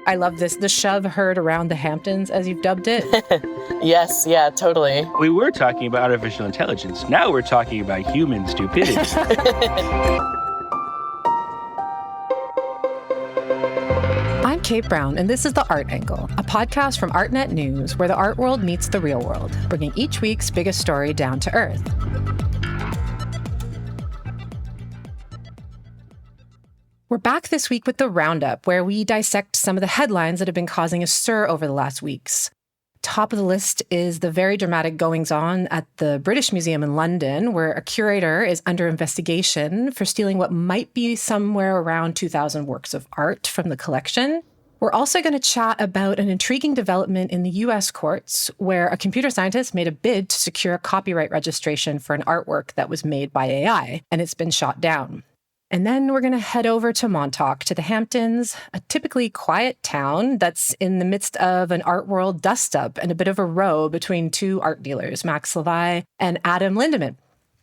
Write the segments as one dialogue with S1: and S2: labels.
S1: I love this, the shove heard around the Hamptons, as you've dubbed it.
S2: Yes, yeah, totally.
S3: We were talking about artificial intelligence. Now we're talking about human stupidity.
S1: I'm Kate Brown, and this is The Art Angle, a podcast from ArtNet News where the art world meets the real world, bringing each week's biggest story down to earth. We're back this week with the Roundup, where we dissect some of the headlines that have been causing a stir over the last weeks. Top of the list is the very dramatic goings-on at the British Museum in London, where a curator is under investigation for stealing what might be somewhere around 2,000 works of art from the collection. We're also going to chat about an intriguing development in the US courts, where a computer scientist made a bid to secure a copyright registration for an artwork that was made by AI, and it's been shot down. And then we're going to head over to Montauk, to the Hamptons, a typically quiet town that's in the midst of an art world dust-up and a bit of a row between two art dealers, Max Levi and Adam Lindemann.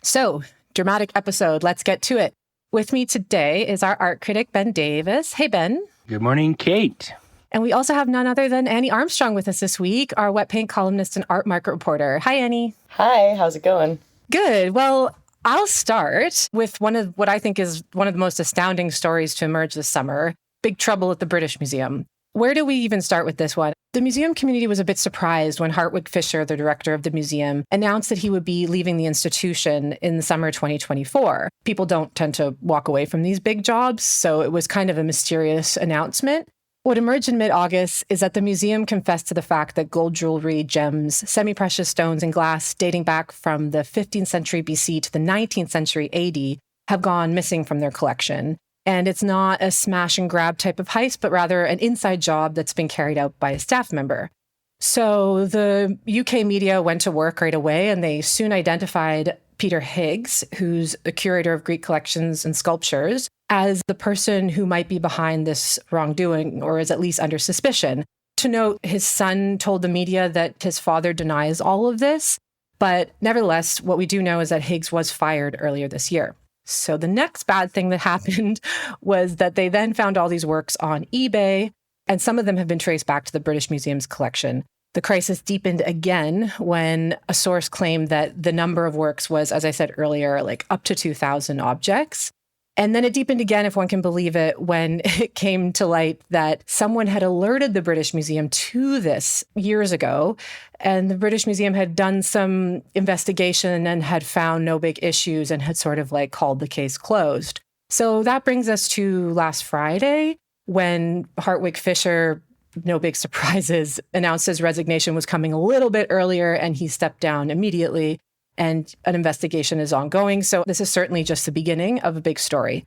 S1: So, dramatic episode. Let's get to it. With me today is our art critic, Ben Davis. Hey, Ben.
S3: Good morning, Kate.
S1: And we also have none other than Annie Armstrong with us this week, our wet paint columnist and art market reporter. Hi, Annie.
S2: Hi, how's it going?
S1: Good. Well, I'll start with one of what I think is one of the most astounding stories to emerge this summer, Big Trouble at the British Museum. Where do we even start with this one? The museum community was a bit surprised when Hartwig Fischer, the director of the museum, announced that he would be leaving the institution in the summer 2024. People don't tend to walk away from these big jobs, so it was kind of a mysterious announcement. What emerged in mid-August is that the museum confessed to the fact that gold jewelry, gems, semi-precious stones, and glass dating back from the 15th century BC to the 19th century AD have gone missing from their collection. And it's not a smash and grab type of heist, but rather an inside job that's been carried out by a staff member. So the UK media went to work right away, and they soon identified Peter Higgs, who's the curator of Greek collections and sculptures, as the person who might be behind this wrongdoing, or is at least under suspicion. To note, his son told the media that his father denies all of this, but nevertheless, what we do know is that Higgs was fired earlier this year. So the next bad thing that happened was that they then found all these works on eBay, and some of them have been traced back to the British Museum's collection. The crisis deepened again when a source claimed that the number of works was, as I said earlier, like up to 2,000 objects. And then it deepened again, if one can believe it, when it came to light that someone had alerted the British Museum to this years ago. And the British Museum had done some investigation and had found no big issues and had sort of like called the case closed. So that brings us to last Friday, when Hartwig Fischer, no big surprises, announced his resignation was coming a little bit earlier, and he stepped down immediately. And an investigation is ongoing. So this is certainly just the beginning of a big story.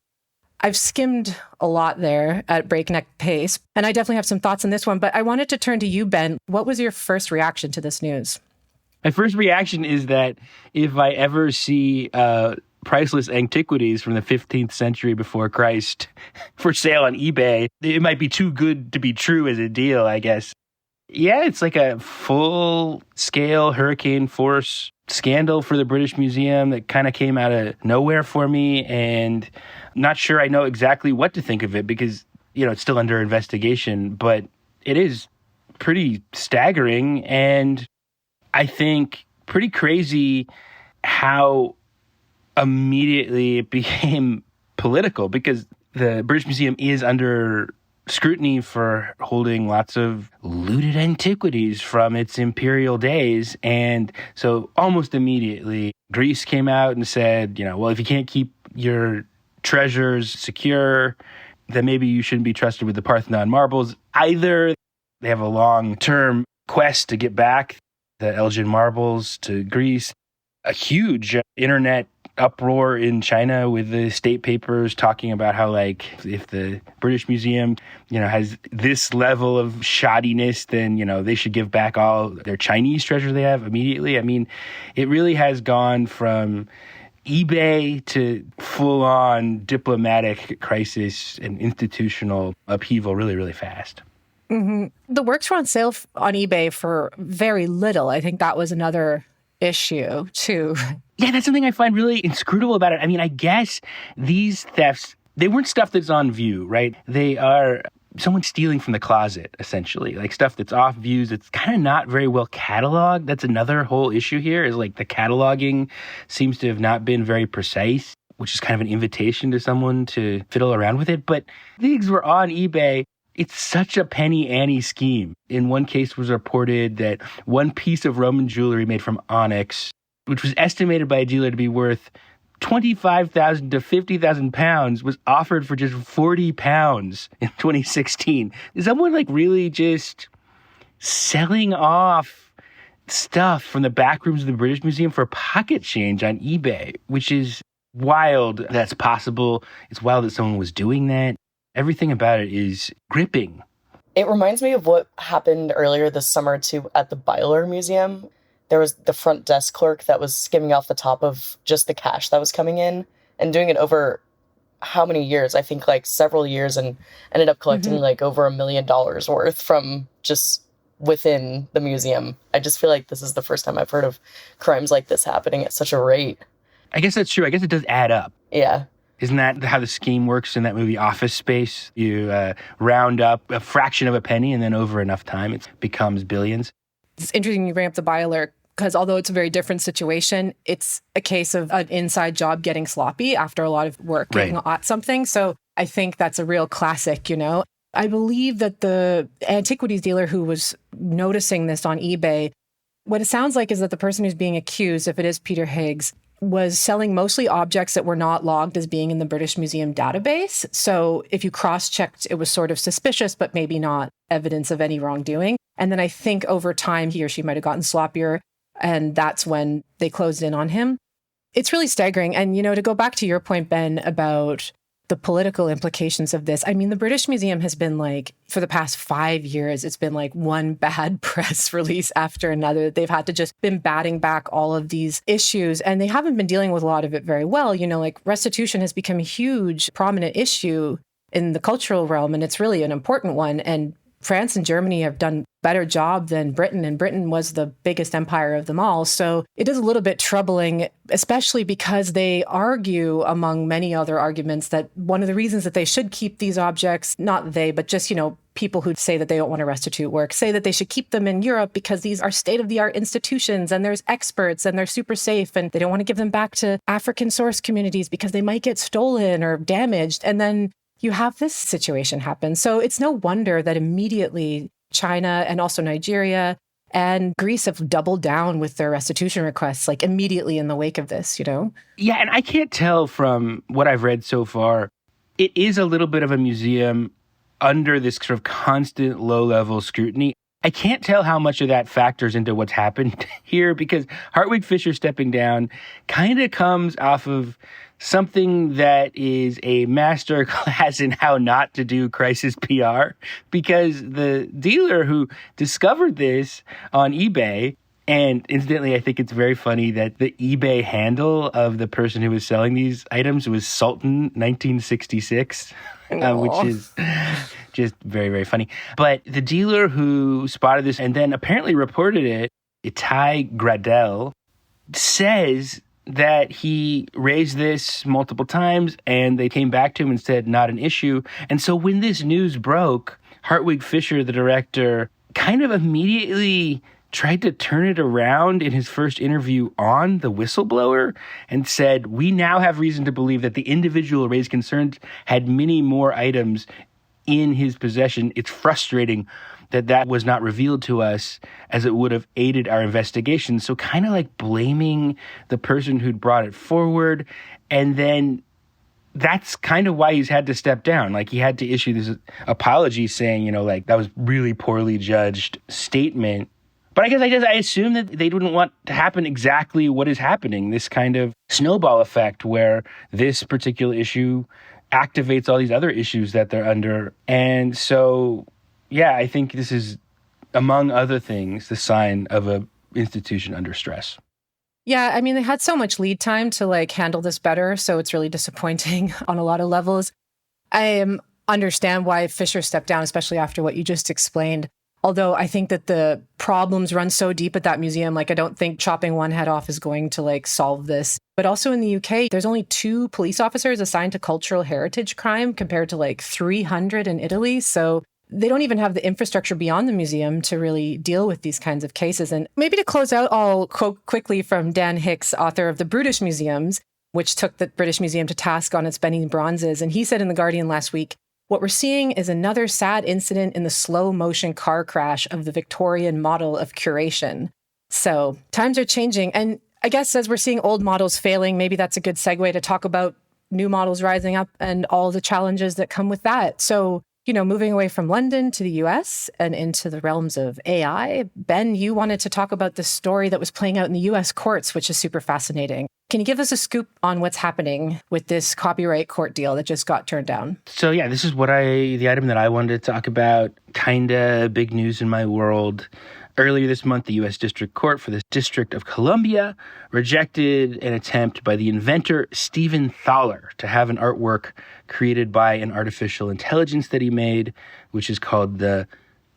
S1: I've skimmed a lot there at breakneck pace, and I definitely have some thoughts on this one, but I wanted to turn to you, Ben. What was your first reaction to this news?
S3: My first reaction is that if I ever see priceless antiquities from the 15th century before Christ for sale on eBay, it might be too good to be true as a deal, I guess. Yeah, it's like a full-scale hurricane force scandal for the British Museum that kind of came out of nowhere for me, and not sure I know exactly what to think of it because, it's still under investigation, but it is pretty staggering, and I think pretty crazy how immediately it became political, because the British Museum is under scrutiny for holding lots of looted antiquities from its imperial days. And so almost immediately, Greece came out and said, well, if you can't keep your treasures secure, then maybe you shouldn't be trusted with the Parthenon marbles. Either they have a long-term quest to get back the Elgin marbles to Greece, a huge internet uproar in China with the state papers talking about how, like, if the British Museum, has this level of shoddiness, then, they should give back all their Chinese treasure they have immediately. I mean, it really has gone from eBay to full-on diplomatic crisis and institutional upheaval really, really fast.
S1: Mm-hmm. The works were on sale on eBay for very little. I think that was another issue too.
S3: Yeah, that's something I find really inscrutable about it. I mean, I guess these thefts, they weren't stuff that's on view, right? They are someone stealing from the closet, essentially, like stuff that's off views. It's kind of not very well cataloged. That's another whole issue here, is like the cataloging seems to have not been very precise, which is kind of an invitation to someone to fiddle around with it. But these were on eBay. It's such a penny ante scheme. In one case, it was reported that one piece of Roman jewelry made from onyx, which was estimated by a dealer to be worth 25,000 to 50,000 pounds, was offered for just 40 pounds in 2016. Is someone like really just selling off stuff from the back rooms of the British Museum for pocket change on eBay, which is wild that's possible. It's wild that someone was doing that. Everything about it is gripping.
S2: It reminds me of what happened earlier this summer too at the Byler Museum. There was the front desk clerk that was skimming off the top of just the cash that was coming in and doing it over how many years? I think like several years, and ended up collecting like over $1 million worth from just within the museum. I just feel like this is the first time I've heard of crimes like this happening at such a rate.
S3: I guess that's true. I guess it does add up.
S2: Yeah.
S3: Isn't that how the scheme works in that movie Office Space? You round up a fraction of a penny, and then over enough time, it becomes billions.
S1: It's interesting you bring up the Byler, because although it's a very different situation, it's a case of an inside job getting sloppy after a lot of working at something. So I think that's a real classic, you know. I believe that the antiquities dealer who was noticing this on eBay, what it sounds like is that the person who's being accused, if it is Peter Higgs, was selling mostly objects that were not logged as being in the British Museum database. So if you cross-checked, it was sort of suspicious, but maybe not evidence of any wrongdoing. And then I think over time, he or she might have gotten sloppier, and that's when they closed in on him. It's really staggering. And, you know, to go back to your point, Ben, about the political implications of this, I mean, the British Museum has been like, for the past 5 years, it's been like one bad press release after another. They've had to just been batting back all of these issues, and they haven't been dealing with a lot of it very well. You know, like restitution has become a huge, prominent issue in the cultural realm, and it's really an important one. And France and Germany have done a better job than Britain, and Britain was the biggest empire of them all. So it is a little bit troubling, especially because they argue, among many other arguments, that one of the reasons that they should keep these objects, not they, but just, you know, people who say that they don't want to restitute work, say that they should keep them in Europe because these are state-of-the-art institutions and there's experts and they're super safe, and they don't want to give them back to African source communities because they might get stolen or damaged. And then you have this situation happen. So it's no wonder that immediately China and also Nigeria and Greece have doubled down with their restitution requests, like immediately in the wake of this, you know?
S3: Yeah, and I can't tell from what I've read so far, it is a little bit of a museum under this sort of constant low-level scrutiny. I can't tell how much of that factors into what's happened here, because Hartwig Fischer stepping down kind of comes off of something that is a master class in how not to do crisis PR, because the dealer who discovered this on eBay, and incidentally, I think it's very funny that the eBay handle of the person who was selling these items was Sultan 1966, which is just very, very funny. But the dealer who spotted this and then apparently reported it, Itai Gradel, says that he raised this multiple times and they came back to him and said, not an issue. And so when this news broke, Hartwig Fischer, the director, kind of immediately tried to turn it around in his first interview on The Whistleblower and said, we now have reason to believe that the individual raised concerns had many more items in his possession. It's frustrating that that was not revealed to us, as it would have aided our investigation. So kind of like blaming the person who'd brought it forward. And then that's kind of why he's had to step down. Like, he had to issue this apology saying, you know, like, that was really poorly judged statement. But I assume that they wouldn't want to happen exactly what is happening, this kind of snowball effect where this particular issue activates all these other issues that they're under. And so, yeah, I think this is, among other things, the sign of an institution under stress.
S1: Yeah, I mean, they had so much lead time to like handle this better, so it's really disappointing on a lot of levels. I understand why Fisher stepped down, especially after what you just explained. Although I think that the problems run so deep at that museum, like I don't think chopping one head off is going to like solve this. But also in the UK, there's only 2 police officers assigned to cultural heritage crime compared to like 300 in Italy. So they don't even have the infrastructure beyond the museum to really deal with these kinds of cases. And maybe to close out, I'll quote quickly from Dan Hicks, author of The British Museums, which took the British Museum to task on its Benny bronzes. And he said in The Guardian last week, "What we're seeing is another sad incident in the slow motion car crash of the Victorian model of curation." So times are changing. And I guess as we're seeing old models failing, maybe that's a good segue to talk about new models rising up and all the challenges that come with that. So, moving away from London to the US and into the realms of AI, Ben, you wanted to talk about the story that was playing out in the US courts, which is super fascinating. Can you give us a scoop on what's happening with this copyright court deal that just got turned down?
S3: So yeah, this is the item that I wanted to talk about. Kinda big news in my world. Earlier this month, the U.S. District Court for the District of Columbia rejected an attempt by the inventor Stephen Thaler to have an artwork created by an artificial intelligence that he made, which is called the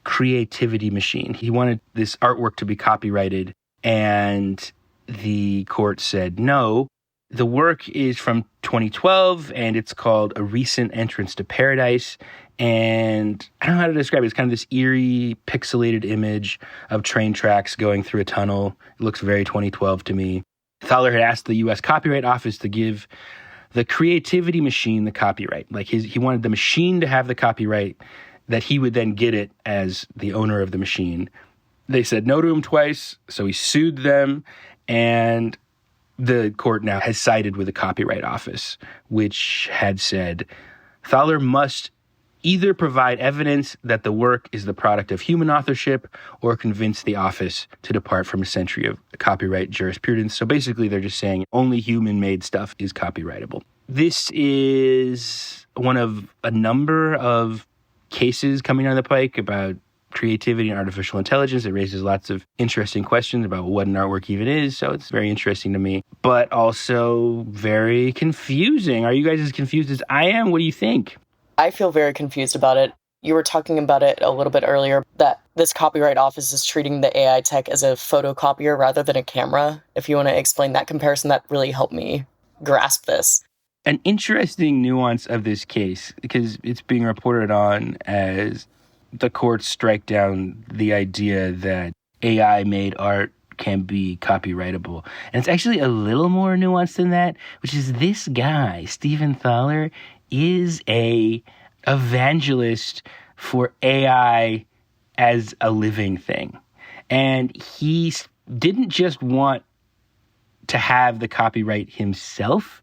S3: Creativity Machine. He wanted this artwork to be copyrighted, and the court said no. The work is from 2012, and it's called A Recent Entrance to Paradise. And I don't know how to describe it. It's kind of this eerie, pixelated image of train tracks going through a tunnel. It looks very 2012 to me. Thaler had asked the U.S. Copyright Office to give the Creativity Machine the copyright. Like he wanted the machine to have the copyright, that he would then get it as the owner of the machine. They said no to him twice, so he sued them, and the court now has sided with the Copyright Office, which had said Thaler must either provide evidence that the work is the product of human authorship or convince the office to depart from a century of copyright jurisprudence. So basically, they're just saying only human-made stuff is copyrightable. This is one of a number of cases coming down the pike about creativity and artificial intelligence. It raises lots of interesting questions about what an artwork even is. So it's very interesting to me, but also very confusing. Are you guys as confused as I am? What do you think?
S2: I feel very confused about it. You were talking about it a little bit earlier, that this Copyright Office is treating the AI tech as a photocopier rather than a camera. If you want to explain that comparison, that really helped me grasp this.
S3: An interesting nuance of this case, because it's being reported on as the courts strike down the idea that AI-made art can be copyrightable. And it's actually a little more nuanced than that, which is this guy, Stephen Thaler, is a evangelist for AI as a living thing. And he didn't just want to have the copyright himself.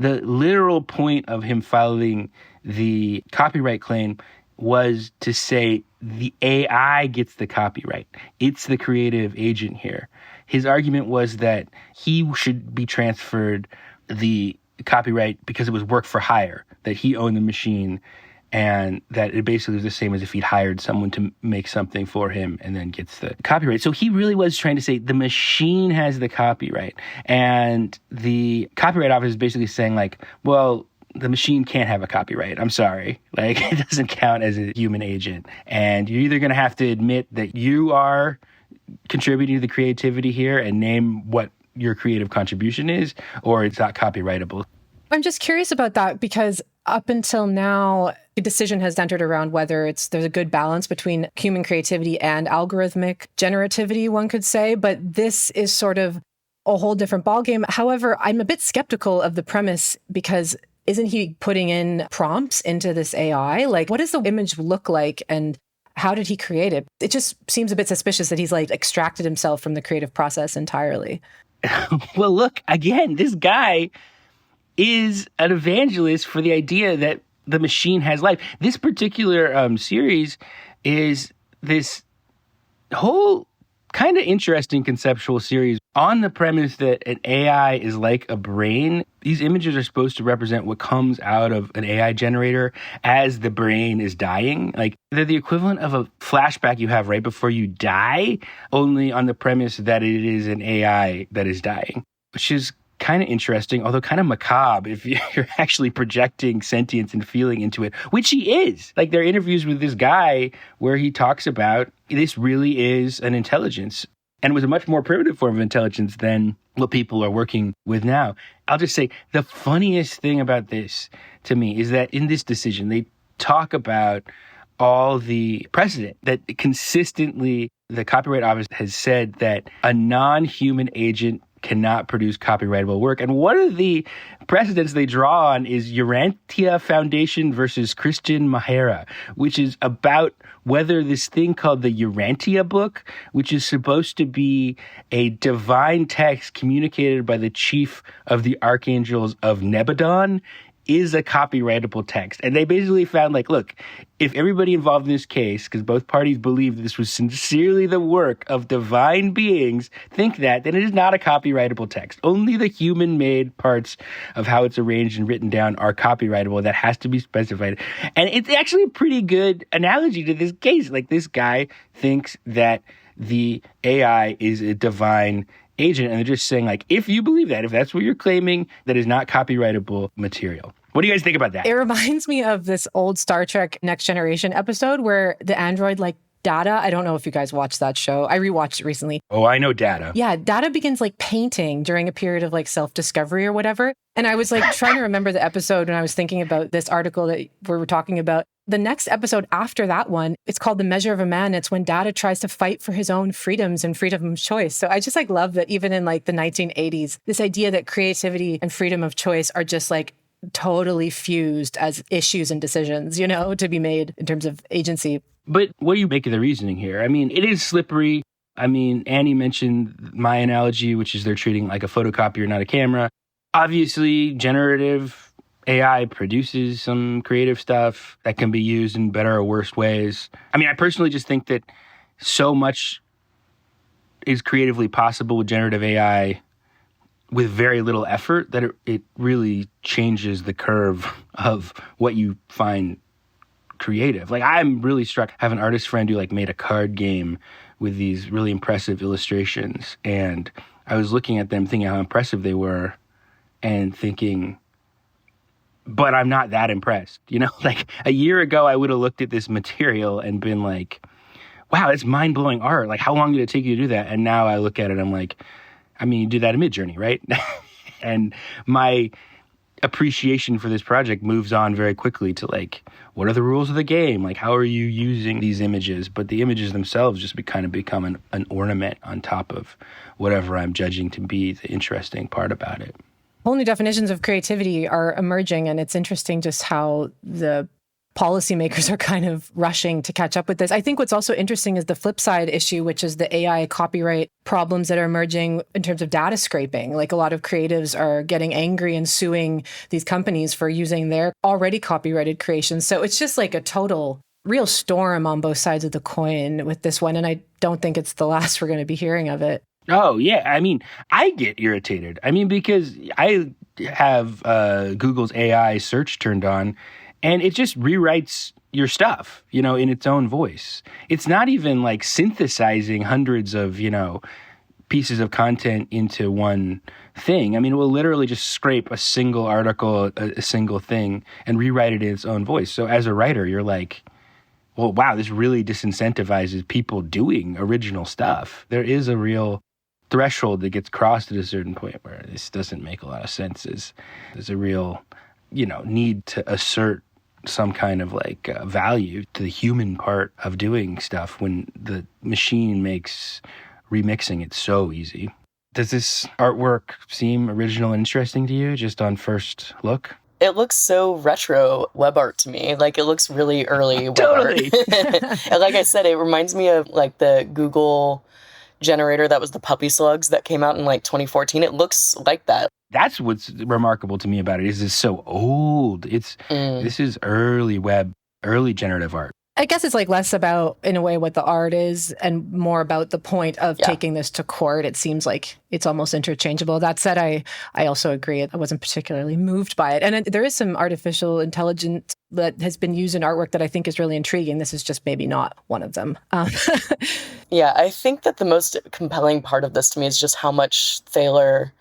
S3: The literal point of him filing the copyright claim was to say the AI gets the copyright. It's the creative agent here. His argument was that he should be transferred the copyright because it was work for hire, that he owned the machine, and that it basically was the same as if he'd hired someone to make something for him and then gets the copyright. So he really was trying to say the machine has the copyright. And the Copyright Office is basically saying like, well, the machine can't have a copyright. I'm sorry. Like, it doesn't count as a human agent. And you're either going to have to admit that you are contributing to the creativity here and name what your creative contribution is, or it's not copyrightable.
S1: I'm just curious about that because up until now, the decision has centered around whether there's a good balance between human creativity and algorithmic generativity, one could say. But this is sort of a whole different ballgame. However, I'm a bit skeptical of the premise because isn't he putting in prompts into this AI? Like, what does the image look like and how did he create it? It just seems a bit suspicious that he's like extracted himself from the creative process entirely.
S3: Well, look, again, this guy is an evangelist for the idea that the machine has life. This particular series is this whole kind of interesting conceptual series on the premise that an AI is like a brain. These images are supposed to represent what comes out of an AI generator as the brain is dying. Like, they're the equivalent of a flashback you have right before you die, only on the premise that it is an AI that is dying, which is kind of interesting, although kind of macabre if you're actually projecting sentience and feeling into it, which he is. Like, there are interviews with this guy where he talks about this really is an intelligence, and it was a much more primitive form of intelligence than what people are working with now. I'll just say the funniest thing about this to me is that in this decision, they talk about all the precedent that consistently the Copyright Office has said that a non-human agent cannot produce copyrightable work. And one of the precedents they draw on is Urantia Foundation versus Christian Mahara, which is about whether this thing called the Urantia book, which is supposed to be a divine text communicated by the chief of the archangels of Nebadon, is a copyrightable text. And they basically found, like, look, if everybody involved in this case, because both parties believe this was sincerely the work of divine beings, think that, then it is not a copyrightable text. Only the human-made parts of how it's arranged and written down are copyrightable. That has to be specified. And it's actually a pretty good analogy to this case. Like, this guy thinks that the AI is a divine agent, and they're just saying, like, if you believe that, if that's what you're claiming, that is not copyrightable material. What do you guys think about that?
S1: It reminds me of this old Star Trek Next Generation episode where the android, like, Data, I don't know if you guys watched that show. I rewatched it recently.
S3: Oh, I know Data.
S1: Yeah, Data begins, like, painting during a period of, like, self-discovery or whatever. And I was, like, trying to remember the episode when I was thinking about this article that we were talking about. The next episode after that one, it's called The Measure of a Man. It's when Data tries to fight for his own freedoms and freedom of choice. So I just, like, love that even in, like, the 1980s, this idea that creativity and freedom of choice are just, like, totally fused as issues and decisions, you know, to be made in terms of agency.
S3: But what do you make of the reasoning here? I mean, it is slippery. I mean, Annie mentioned my analogy, which is they're treating like a photocopier, not a camera. Obviously, generative AI produces some creative stuff that can be used in better or worse ways. I mean, I personally just think that so much is creatively possible with generative AI with very little effort that it really changes the curve of what you find creative. Like, I'm really struck. I have an artist friend who, like, made a card game with these really impressive illustrations. And I was looking at them thinking how impressive they were and thinking, but I'm not that impressed. You know, like, a year ago, I would have looked at this material and been like, wow, it's mind-blowing art. Like, how long did it take you to do that? And now I look at it, I'm like, I mean, you did that in Midjourney, right? And my appreciation for this project moves on very quickly to, like, what are the rules of the game? Like, how are you using these images? But the images themselves just kind of become an ornament on top of whatever I'm judging to be the interesting part about it.
S1: Whole new definitions of creativity are emerging, and it's interesting just how the policymakers are kind of rushing to catch up with this. I think what's also interesting is the flip side issue, which is the AI copyright problems that are emerging in terms of data scraping. Like, a lot of creatives are getting angry and suing these companies for using their already copyrighted creations. So it's just like a total real storm on both sides of the coin with this one. And I don't think it's the last we're going to be hearing of it.
S3: Oh, yeah. I mean, I get irritated. I mean, because I have Google's AI search turned on, and it just rewrites your stuff, you know, in its own voice. It's not even like synthesizing hundreds of, you know, pieces of content into one thing. I mean, it will literally just scrape a single article, a single thing, and rewrite it in its own voice. So as a writer, you're like, well, wow, this really disincentivizes people doing original stuff. There is a real threshold that gets crossed at a certain point where this doesn't make a lot of sense. There's a real, you know, need to assert some kind of like value to the human part of doing stuff when the machine makes remixing it so easy. Does this artwork seem original and interesting to you just on first look?
S2: It looks so retro web art to me. Like, it looks really early web art. And like I said, it reminds me of like the Google generator that was the Puppy Slugs that came out in like 2014. It looks like that.
S3: That's what's remarkable to me about it is it's so old. This is early web, early generative art.
S1: I guess it's like less about, in a way, what the art is and more about the point of taking this to court. It seems like it's almost interchangeable. That said, I also agree. I wasn't particularly moved by it. And there is some artificial intelligence that has been used in artwork that I think is really intriguing. This is just maybe not one of them.
S2: Yeah, I think that the most compelling part of this to me is just how much Thaler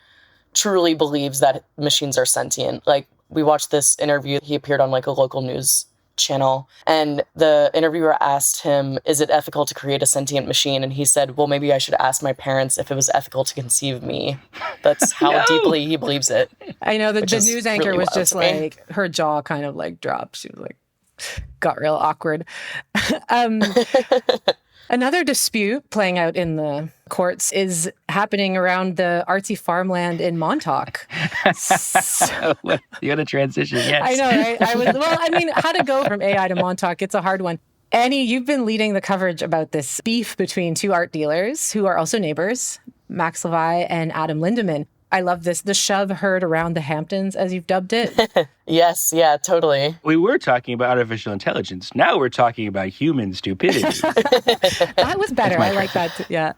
S2: truly believes that machines are sentient. Like, we watched this interview. He appeared on like a local news channel, and the interviewer asked him, is it ethical to create a sentient machine? And he said, well, maybe I should ask my parents if it was ethical to conceive me. That's how
S3: No!
S2: deeply he believes it.
S1: I know that the news anchor
S2: really
S1: was
S2: wild
S1: just
S2: to me.
S1: like, her jaw kind of like dropped. She was like, got real awkward. um, Another dispute playing out in the courts is happening around the artsy farmland in Montauk.
S3: You got to transition, yes.
S1: I know, right? How to go from AI to Montauk, it's a hard one. Annie, you've been leading the coverage about this beef between two art dealers who are also neighbors, Max Levi and Adam Lindemann. I love this, the shove heard around the Hamptons, as you've dubbed it.
S2: Yes, yeah, totally.
S3: We were talking about artificial intelligence. Now we're talking about human stupidity.
S1: That was better. I like that. Yeah.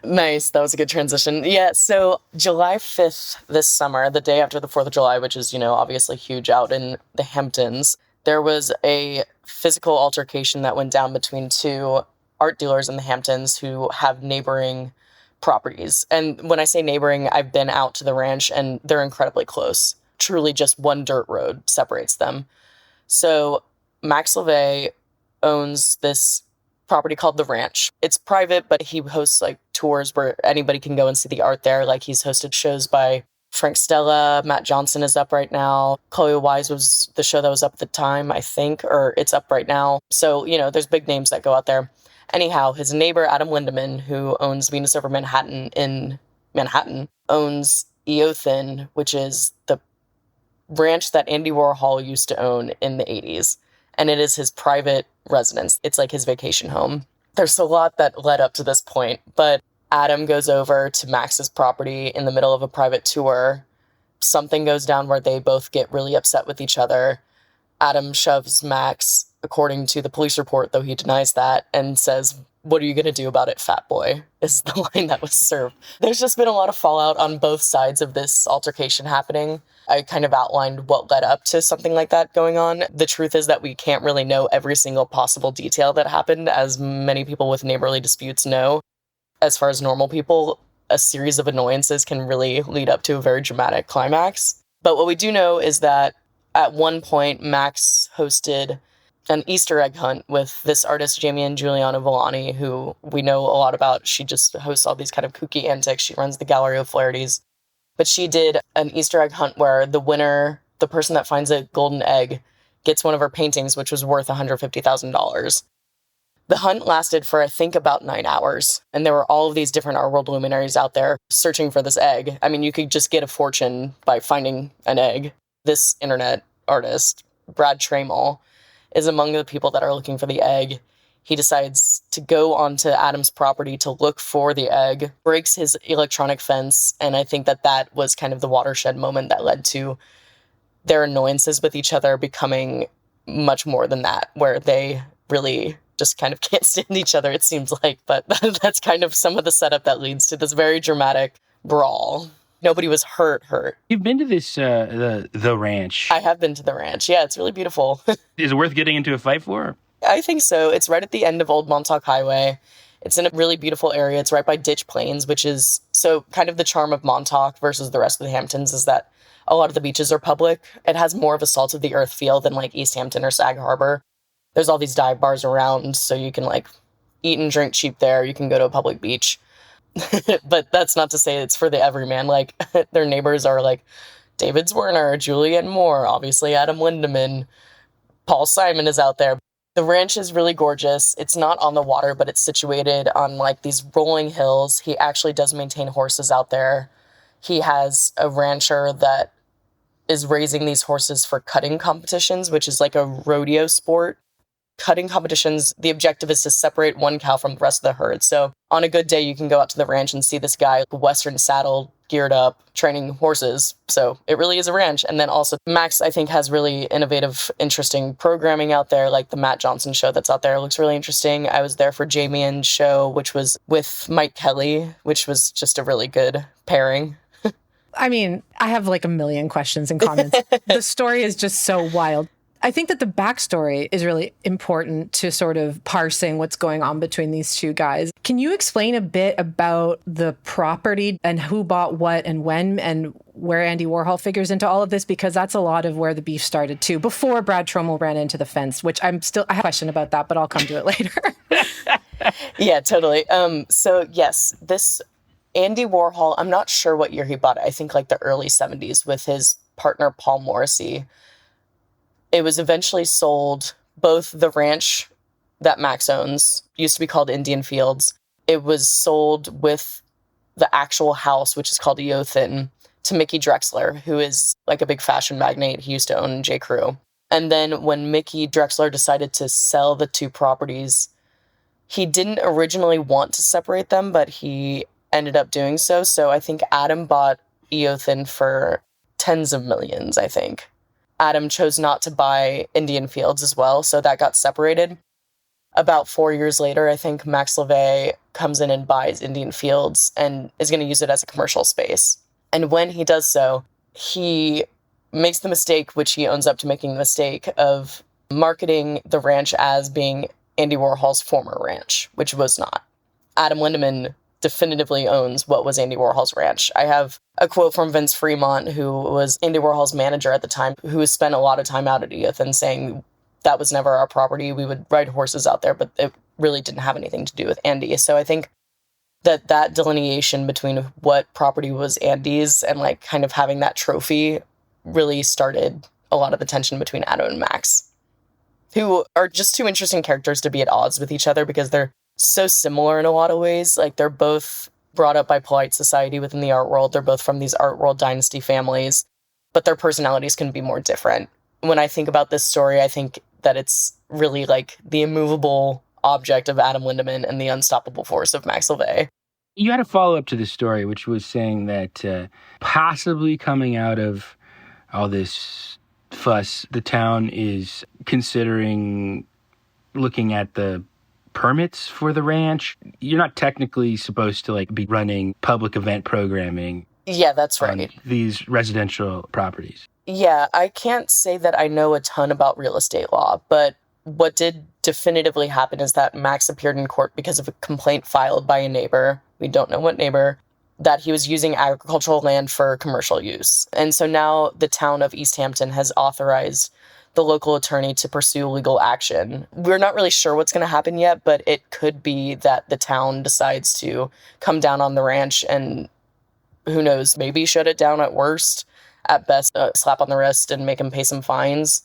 S2: Nice. That was a good transition. Yeah, so July 5th this summer, the day after the 4th of July, which is, obviously huge out in the Hamptons, there was a physical altercation that went down between two art dealers in the Hamptons who have neighboring properties. And when I say neighboring, I've been out to the ranch and they're incredibly close. Truly just one dirt road separates them. So Max Levi owns this property called The Ranch. It's private, but he hosts like tours where anybody can go and see the art there. Like, he's hosted shows by Frank Stella, Matt Johnson is up right now. Chloe Wise was the show that was up at the time, I think, or it's up right now. So, there's big names that go out there. Anyhow, his neighbor, Adam Lindemann, who owns Venus Over Manhattan in Manhattan, owns Eothen, which is the ranch that Andy Warhol used to own in the 80s. And it is his private residence. It's like his vacation home. There's a lot that led up to this point, but Adam goes over to Max's property in the middle of a private tour. Something goes down where they both get really upset with each other. Adam shoves Max, according to the police report, though he denies that, and says, "What are you going to do about it, fat boy?" is the line that was served. There's just been a lot of fallout on both sides of this altercation happening. I kind of outlined what led up to something like that going on. The truth is that we can't really know every single possible detail that happened, as many people with neighborly disputes know. As far as normal people, a series of annoyances can really lead up to a very dramatic climax. But what we do know is that at one point, Max hosted an Easter egg hunt with this artist, Jamie Giuliano Villani, who we know a lot about. She just hosts all these kind of kooky antics. She runs the Gallery of Flaherty's. But she did an Easter egg hunt where the winner, the person that finds a golden egg, gets one of her paintings, which was worth $150,000. The hunt lasted for, I think, about 9 hours. And there were all of these different art world luminaries out there searching for this egg. I mean, you could just get a fortune by finding an egg. This internet artist, Brad Trammell, is among the people that are looking for the egg. He decides to go onto Adam's property to look for the egg, breaks his electronic fence, and I think that was kind of the watershed moment that led to their annoyances with each other becoming much more than that, where they really just kind of can't stand each other, it seems like. But that's kind of some of the setup that leads to this very dramatic brawl. Nobody was hurt.
S3: You've been to this, the ranch.
S2: I have been to the ranch. Yeah, it's really beautiful.
S3: Is it worth getting into a fight for?
S2: I think so. It's right at the end of Old Montauk Highway. It's in a really beautiful area. It's right by Ditch Plains, which is so kind of the charm of Montauk versus the rest of the Hamptons is that a lot of the beaches are public. It has more of a salt of the earth feel than like East Hampton or Sag Harbor. There's all these dive bars around, so you can like eat and drink cheap there. You can go to a public beach. But that's not to say it's for the everyman. Like, their neighbors are like David Zwirner, Julianne Moore, obviously Adam Lindemann, Paul Simon is out there. The ranch is really gorgeous. It's not on the water, but it's situated on like these rolling hills. He actually does maintain horses out there. He has a rancher that is raising these horses for cutting competitions, which is like a rodeo sport. Cutting competitions, the objective is to separate one cow from the rest of the herd. So on a good day, you can go out to the ranch and see this guy, Western saddled, geared up, training horses. So it really is a ranch. And then also Max, I think, has really innovative, interesting programming out there. Like the Matt Johnson show that's out there looks really interesting. I was there for Jamie Ann's show, which was with Mike Kelly, which was just a really good pairing.
S1: I mean, I have like a million questions and comments. The story is just so wild. I think that the backstory is really important to sort of parsing what's going on between these two guys. Can you explain a bit about the property and who bought what and when and where Andy Warhol figures into all of this, because that's a lot of where the beef started too, before Brad Trommel ran into the fence, which I have a question about that, but I'll come to it later.
S2: Yeah, totally. So yes, this Andy Warhol, I'm not sure what year he bought it. I think like the early 70s with his partner, Paul Morrissey. It was eventually sold, both the ranch that Max owns, used to be called Indian Fields. It was sold with the actual house, which is called Eothen, to Mickey Drexler, who is like a big fashion magnate. He used to own J. Crew. And then when Mickey Drexler decided to sell the two properties, he didn't originally want to separate them, but he ended up doing so. So I think Adam bought Eothen for tens of millions, I think. Adam chose not to buy Indian Fields as well, so that got separated. About 4 years later, I think Max LeVay comes in and buys Indian Fields and is going to use it as a commercial space. And when he does so, he makes the mistake, which he owns up to making the mistake, of marketing the ranch as being Andy Warhol's former ranch, which was not. Adam Lindemann definitively owns what was Andy Warhol's ranch. I have a quote from Vince Fremont, who was Andy Warhol's manager at the time, who spent a lot of time out at Eothen, saying that was never our property. We would ride horses out there, but it really didn't have anything to do with Andy. So I think that delineation between what property was Andy's and like kind of having that trophy really started a lot of the tension between Adam and Max, who are just two interesting characters to be at odds with each other because they're so similar in a lot of ways. Like, they're both brought up by polite society within the art world. They're both from these art world dynasty families, but their personalities can be more different. When I think about this story, I think that it's really like the immovable object of Adam Lindemann and the unstoppable force of Max LeVay.
S3: You had a follow-up to this story, which was saying that possibly coming out of all this fuss, the town is considering looking at the permits for the ranch. You're not technically supposed to like be running public event programming.
S2: Yeah, that's right.
S3: On these residential properties.
S2: Yeah, I can't say that I know a ton about real estate law, but what did definitively happen is that Max appeared in court because of a complaint filed by a neighbor, we don't know what neighbor, that he was using agricultural land for commercial use. And so now the town of East Hampton has authorized the local attorney to pursue legal action. We're not really sure what's going to happen yet, but it could be that the town decides to come down on the ranch and, who knows, maybe shut it down at worst. At best, a slap on the wrist and make him pay some fines.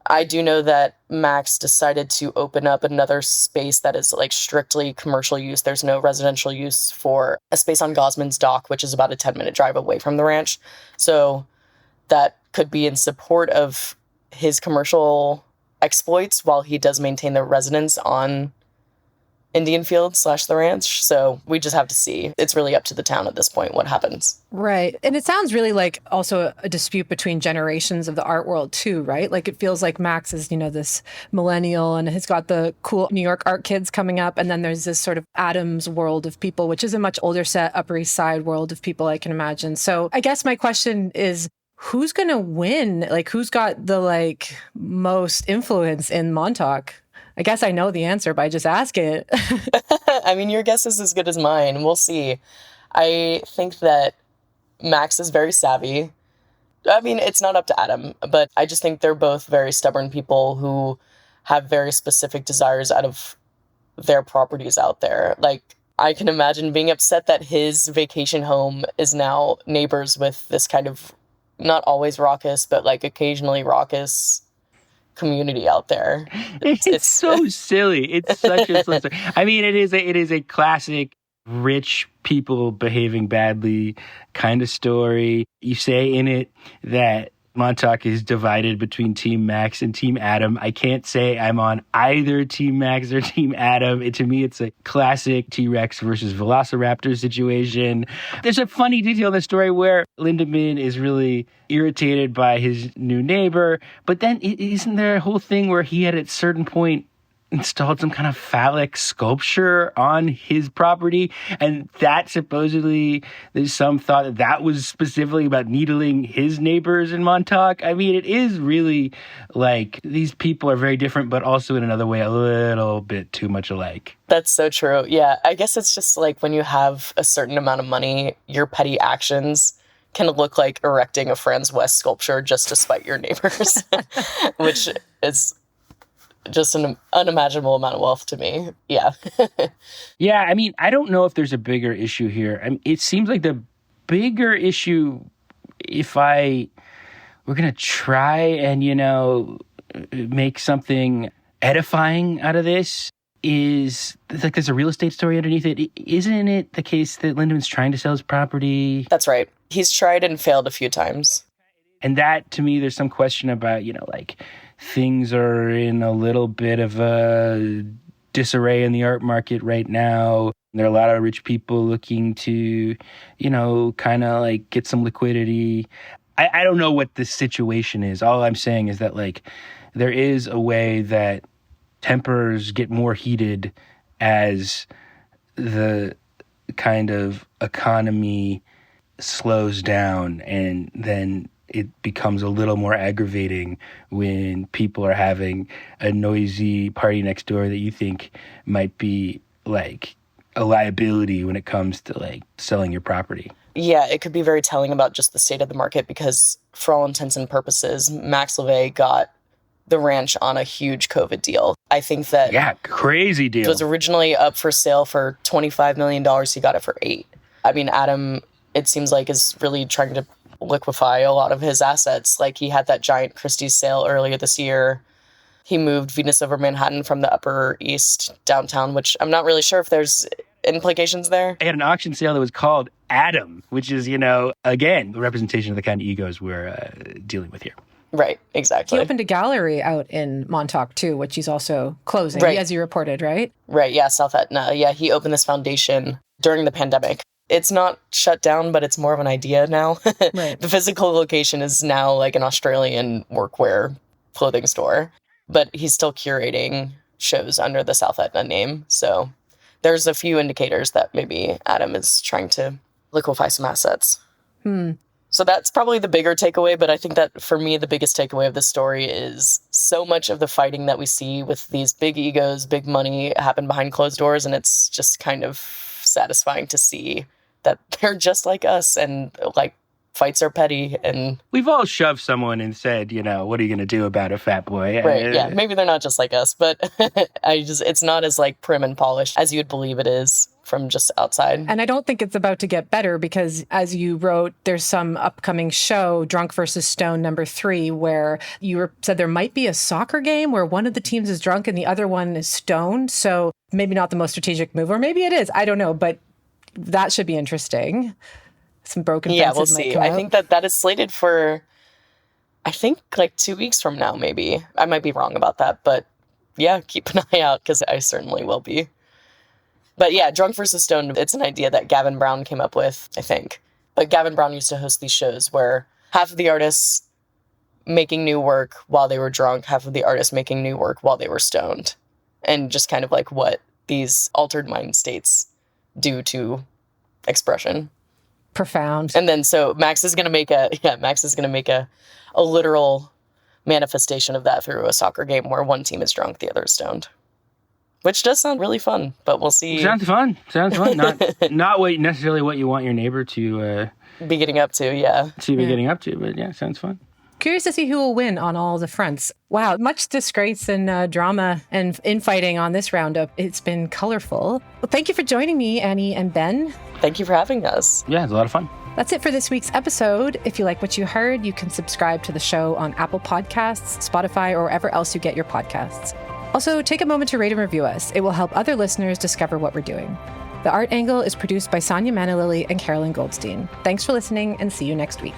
S2: I do know that Max decided to open up another space that is like strictly commercial use. There's no residential use, for a space on Gosman's Dock, which is about a 10-minute drive away from the ranch. So that could be in support of his commercial exploits while he does maintain the residence on Indian Fields / the ranch. So we just have to see. It's really up to the town at this point what happens.
S1: Right. And it sounds really like also a dispute between generations of the art world too, right? Like, it feels like Max is, this millennial and has got the cool New York art kids coming up. And then there's this sort of Adams world of people, which is a much older set Upper East Side world of people, I can imagine. So I guess my question is, who's going to win? Like, who's got the most influence in Montauk? I guess I know the answer, but I just ask it.
S2: I mean, your guess is as good as mine. We'll see. I think that Max is very savvy. I mean, it's not up to Adam, but I just think they're both very stubborn people who have very specific desires out of their properties out there. Like, I can imagine being upset that his vacation home is now neighbors with this kind of not always raucous, but occasionally raucous community out there.
S3: It's so silly. It's such a silly story. I mean, it is a classic rich people behaving badly kind of story. You say in it that Montauk is divided between Team Max and Team Adam. I can't say I'm on either Team Max or Team Adam. To me, it's a classic T-Rex versus Velociraptor situation. There's a funny detail in the story where Lindemann is really irritated by his new neighbor, but then isn't there a whole thing where he had at a certain point installed some kind of phallic sculpture on his property, and that supposedly there's some thought that was specifically about needling his neighbors in Montauk. I mean, it is really like these people are very different, but also in another way a little bit too much alike.
S2: That's so true. Yeah, I guess it's just like when you have a certain amount of money, your petty actions can look like erecting a Franz West sculpture just to spite your neighbors, which is just an unimaginable amount of wealth to me. Yeah.
S3: Yeah, I mean, I don't know if there's a bigger issue here. I mean, it seems like the bigger issue, if we're going to try and, make something edifying out of this, is like there's a real estate story underneath it. Isn't it the case that Lindeman's trying to sell his property?
S2: That's right. He's tried and failed a few times.
S3: And that, to me, there's some question about, like things are in a little bit of a disarray in the art market right now. There are a lot of rich people looking to, kind of like get some liquidity. I don't know what the situation is. All I'm saying is that like there is a way that tempers get more heated as the kind of economy slows down, and then it becomes a little more aggravating when people are having a noisy party next door that you think might be like a liability when it comes to like selling your property.
S2: Yeah, it could be very telling about just the state of the market because for all intents and purposes, Max LeVay got the ranch on a huge COVID deal. I think that...
S3: Yeah, crazy deal.
S2: It was originally up for sale for $25 million. He got it for $8 million. I mean, Adam, it seems like, is really trying to liquefy a lot of his assets. Like, he had that giant Christie's sale earlier this year. He moved Venus Over Manhattan from the Upper East downtown, which I'm not really sure if there's implications there.
S3: He had an auction sale that was called Adam, which is, again, the representation of the kind of egos we're dealing with here.
S2: Right, exactly.
S1: He opened a gallery out in Montauk, too, which he's also closing,
S2: right,
S1: as you reported, right?
S2: Right, yeah, South Etna. Yeah, he opened this foundation during the pandemic. It's not shut down, but it's more of an idea now.
S1: Right.
S2: The physical location is now like an Australian workwear clothing store, but he's still curating shows under the South Etna name. So there's a few indicators that maybe Adam is trying to liquefy some assets. So that's probably the bigger takeaway, but I think that for me, the biggest takeaway of this story is so much of the fighting that we see with these big egos, big money happen behind closed doors, and it's just kind of satisfying to see that they're just like us and like fights are petty. And
S3: we've all shoved someone and said, what are you going to do about a fat boy?
S2: Right, yeah, maybe they're not just like us, but it's not as like prim and polished as you'd believe it is from just outside.
S1: And I don't think it's about to get better because, as you wrote, there's some upcoming show, Drunk versus Stone #3, where you said there might be a soccer game where one of the teams is drunk and the other one is stoned. So maybe not the most strategic move, or maybe it is. I don't know, but that should be interesting. Some broken fences.
S2: Yeah, we'll see. I think that is slated for, I think, like 2 weeks from now, maybe. I might be wrong about that, but yeah, keep an eye out because I certainly will be. But yeah, Drunk versus Stone, it's an idea that Gavin Brown came up with, I think. But Gavin Brown used to host these shows where half of the artists making new work while they were drunk, half of the artists making new work while they were stoned. And just kind of like what these altered mind states do to expression.
S1: Profound.
S2: And then so Max is going to make a literal manifestation of that through a soccer game where one team is drunk, the other is stoned. Which does sound really fun, but we'll see.
S3: Sounds fun. Not necessarily what you want your neighbor to
S2: be getting up to, yeah.
S3: Getting up to, but yeah, sounds fun.
S1: Curious to see who will win on all the fronts. Wow, much disgrace and drama and infighting on this roundup. It's been colorful. Well, thank you for joining me, Annie and Ben.
S2: Thank you for having us.
S3: Yeah, it's a lot of fun.
S1: That's it for this week's episode. If you like what you heard, you can subscribe to the show on Apple Podcasts, Spotify, or wherever else you get your podcasts. Also, take a moment to rate and review us. It will help other listeners discover what we're doing. The Art Angle is produced by Sonia Manalili and Carolyn Goldstein. Thanks for listening, and see you next week.